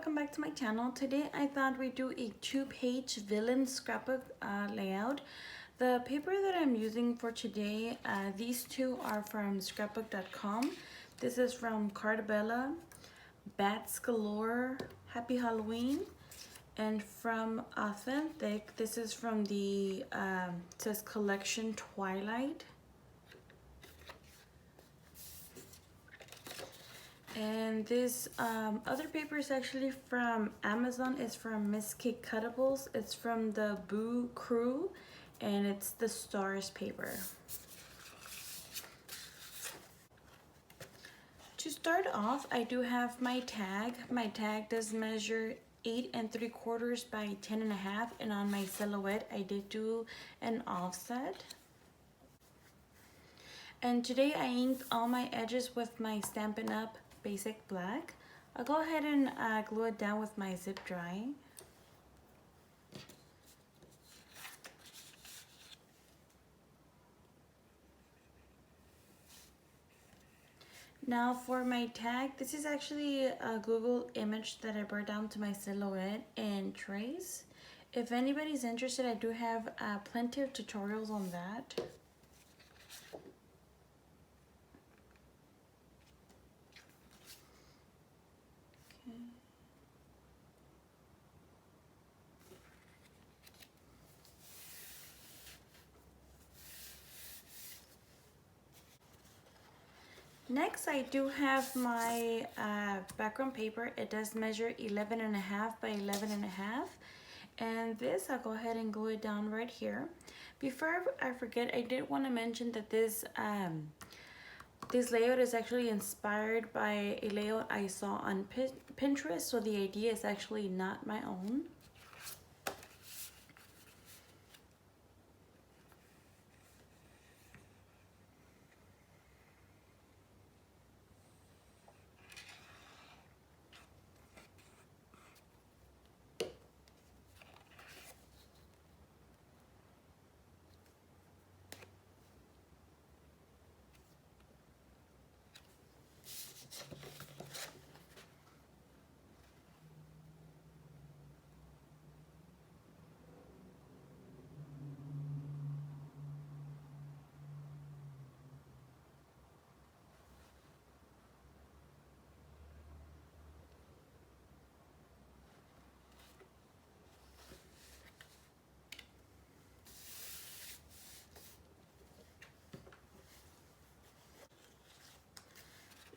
welcome back to my channel. Today I thought we'd do a 2-page villain scrapbook layout. The paper that I'm using for today, these two are from scrapbook.com. This is from Cuttables, Bats Galore, Happy Halloween, and from Authentic, this is from the it says Collection Twilight. And this other paper is actually from Amazon. It's from Miss K Cuttables. It's from the Boo Crew, and it's the Stars paper. To start off, I do have my tag. My tag does measure 8 3/4 by 10 1/2, and on my silhouette, I did do an offset. And today I inked all my edges with my Stampin' Up! Basic Black. I'll go ahead and glue it down with my zip dry. Now for my tag, this is actually a Google image that I brought down to my silhouette and trace. If anybody's interested, I do have plenty of tutorials on that. Next, I do have my background paper. It does measure 11 1/2 by 11 1/2. And this, I'll go ahead and glue it down right here. Before I forget, I did want to mention that this layout is actually inspired by a layout I saw on Pinterest, so the idea is actually not my own.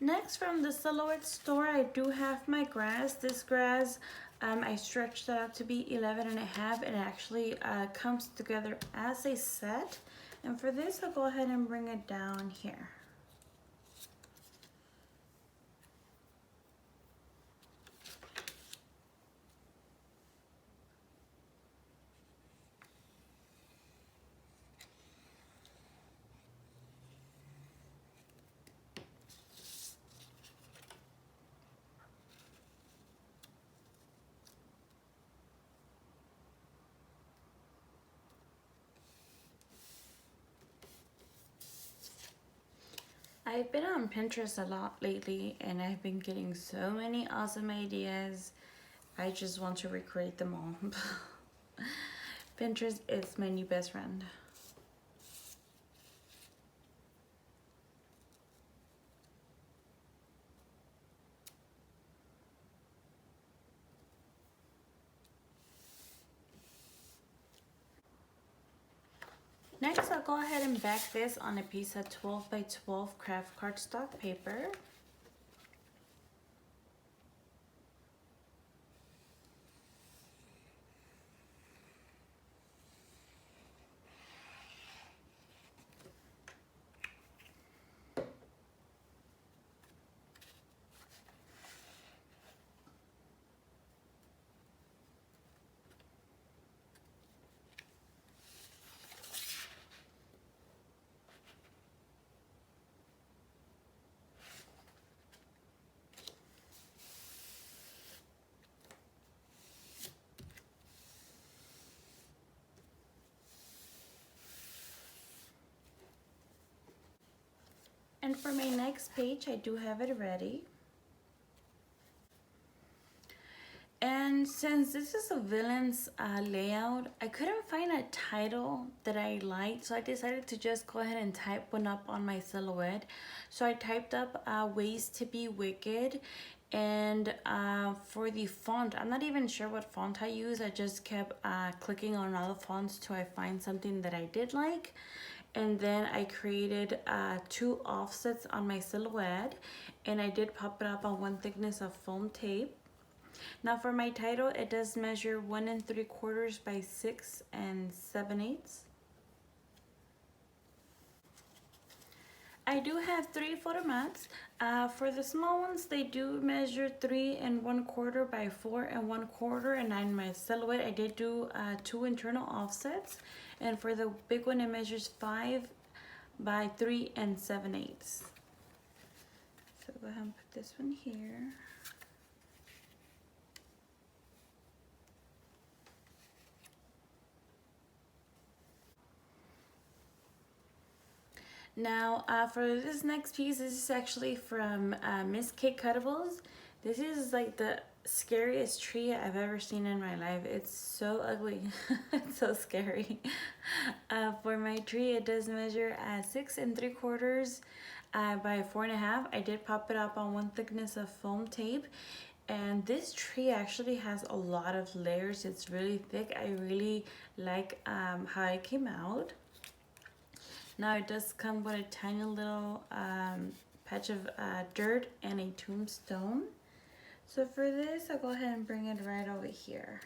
Next, from the Silhouette store, I do have my grass. This grass, I stretched that out to be 11 1/2, and it actually comes together as a set. And for this, I'll go ahead and bring it down here. I've been on Pinterest a lot lately, and I've been getting so many awesome ideas. I just want to recreate them all. Pinterest is my new best friend. Next, I'll go ahead and back this on a piece of 12 by 12 craft cardstock paper. And for my next page, I do have it ready. And since this is a villain's layout, I couldn't find a title that I liked, so I decided to just go ahead and type one up on my silhouette. So I typed up Ways to Be Wicked, and for the font, I'm not even sure what font I use. I just kept clicking on all the fonts till I find something that I did like. And then I created 2 offsets on my silhouette, and I did pop it up on 1 thickness of foam tape. Now for my title, it does measure 1 3/4 by 6 7/8. I do have 3 photo mats. For the small ones, they do measure 3 1/4 by 4 1/4, and on my silhouette, I did do 2 internal offsets. And for the big one, it measures 5 by 3 7/8. So go ahead and put this one here. Now for this next piece, this is actually from Miss K Cuttables. This is like the scariest tree I've ever seen in my life. It's so ugly. It's so scary. For my tree, it does measure 6 3/4 by 4 1/2. I did pop it up on 1 thickness of foam tape. And this tree actually has a lot of layers. It's really thick. I really like how it came out. Now it does come with a tiny little patch of dirt and a tombstone. So for this, I'll go ahead and bring it right over here.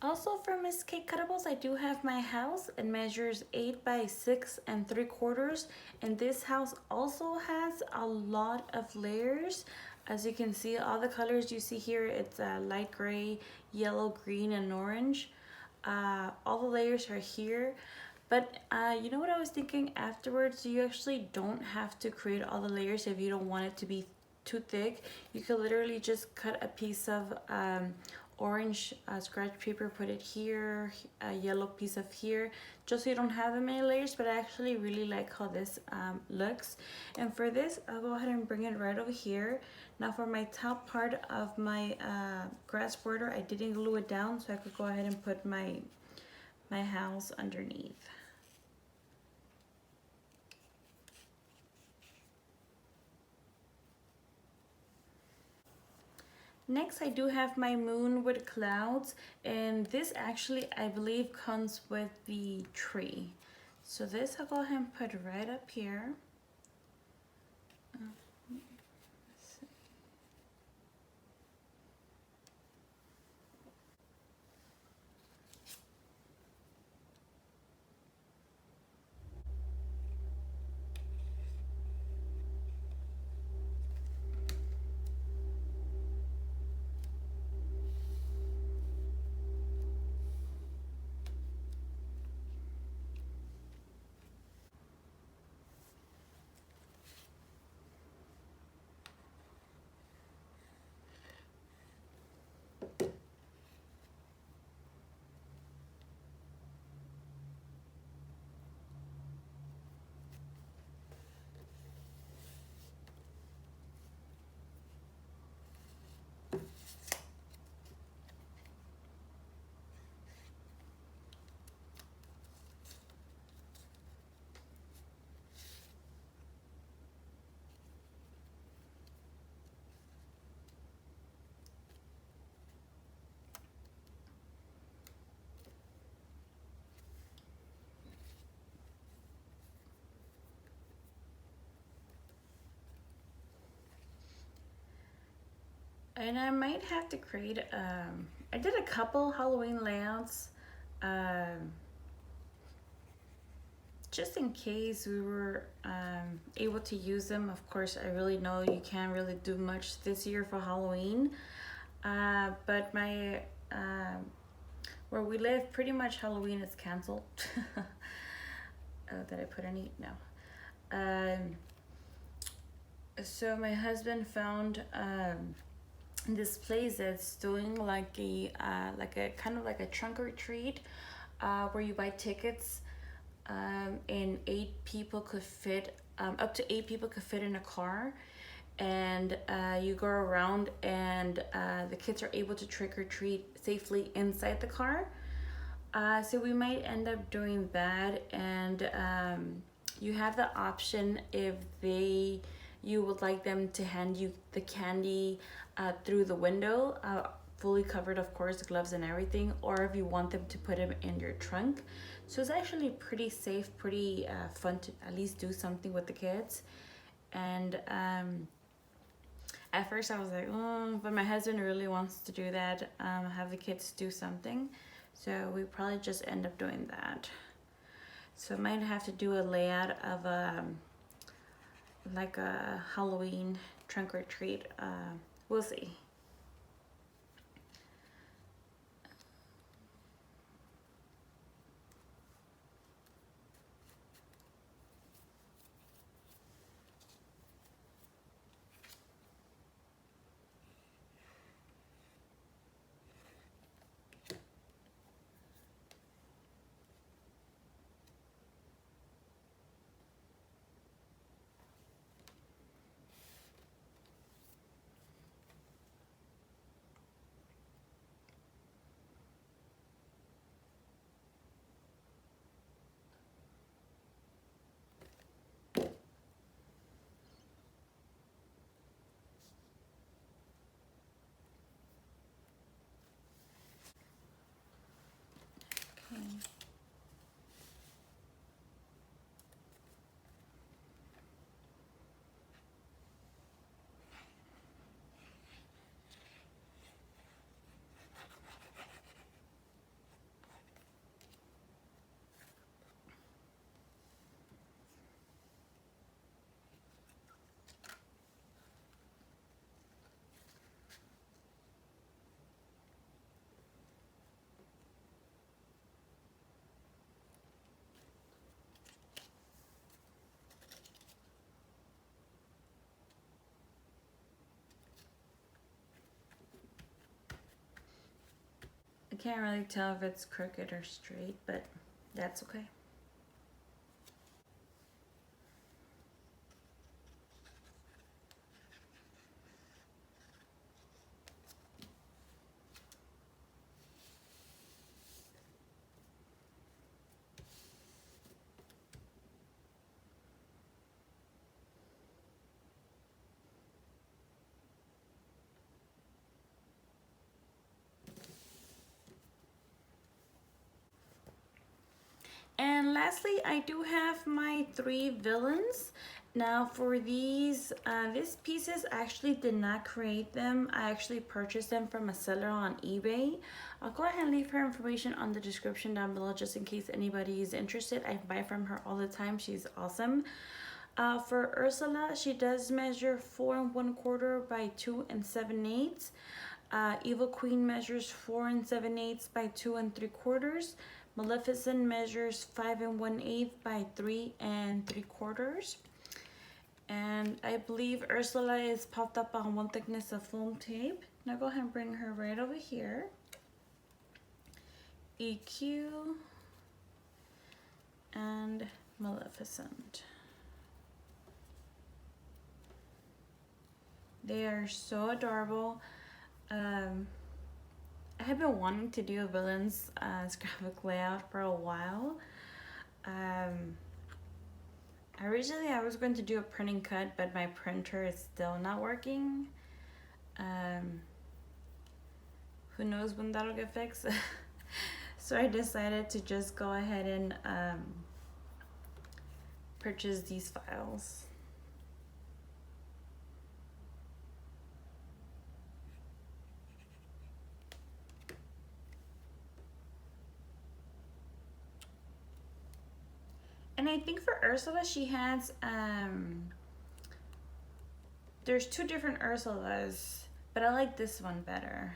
Also for Miss K Cuttables, I do have my house. It measures 8 by 6 3/4, and this house also has a lot of layers. As you can see, all the colors you see here, it's light gray, yellow, green, and orange. All the layers are here. But you know what I was thinking afterwards? You actually don't have to create all the layers if you don't want it to be too thick. You could literally just cut a piece of orange scratch paper, put it here, a yellow piece of here, just so you don't have that many layers. But I actually really like how this looks. And for this, I'll go ahead and bring it right over here. Now for my top part of my grass border, I didn't glue it down, so I could go ahead and put my house underneath. Next, I do have my moon with clouds, and this actually, I believe, comes with the tree. So this I'll go ahead and put right up here. And I might have to create, I did a couple Halloween layouts, just in case we were able to use them. Of course, I really know you can't really do much this year for Halloween, but my, where we live, pretty much Halloween is canceled. Did I put any? No. So my husband found this place that's doing like a kind of like a trunk or treat, where you buy tickets, and 8 people could fit, up to 8 people could fit in a car, and you go around, and the kids are able to trick or treat safely inside the car. So we might end up doing that, and you have the option if you would like them to hand you the candy through the window, fully covered, of course, gloves and everything, or if you want them to put them in your trunk. So it's actually pretty safe, pretty fun to at least do something with the kids. And at first I was like, oh, but my husband really wants to do that, have the kids do something. So we probably just end up doing that. So I might have to do a layout of like a Halloween trunk or treat. We'll see. Okay. I can't really tell if it's crooked or straight, but that's okay. And lastly, I do have my 3 villains. Now for these pieces, I actually did not create them. I actually purchased them from a seller on eBay. I'll go ahead and leave her information on the description down below just in case anybody is interested. I buy from her all the time. She's awesome. For Ursula, she does measure 4 1/4 by 2 7/8. Evil Queen measures 4 7/8 by 2 3/4. Maleficent measures 5 1/8 by 3 3/4. And I believe Ursula is popped up on 1 thickness of foam tape. Now go ahead and bring her right over here. EQ and Maleficent. They are so adorable. I have been wanting to do a villains scrapbook layout for a while. Originally I was going to do a printing cut, but my printer is still not working. Who knows when that'll get fixed? So I decided to just go ahead and purchase these files. And I think for Ursula, she has, there's 2 different Ursulas, but I like this one better.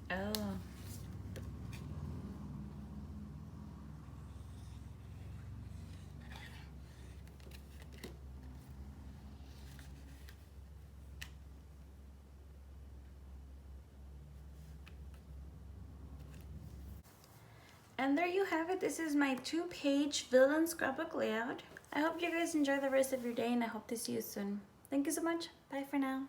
Oh. And there you have it. This is my 2-page villain scrapbook layout. I hope you guys enjoy the rest of your day, and I hope to see you soon. Thank you so much. Bye for now.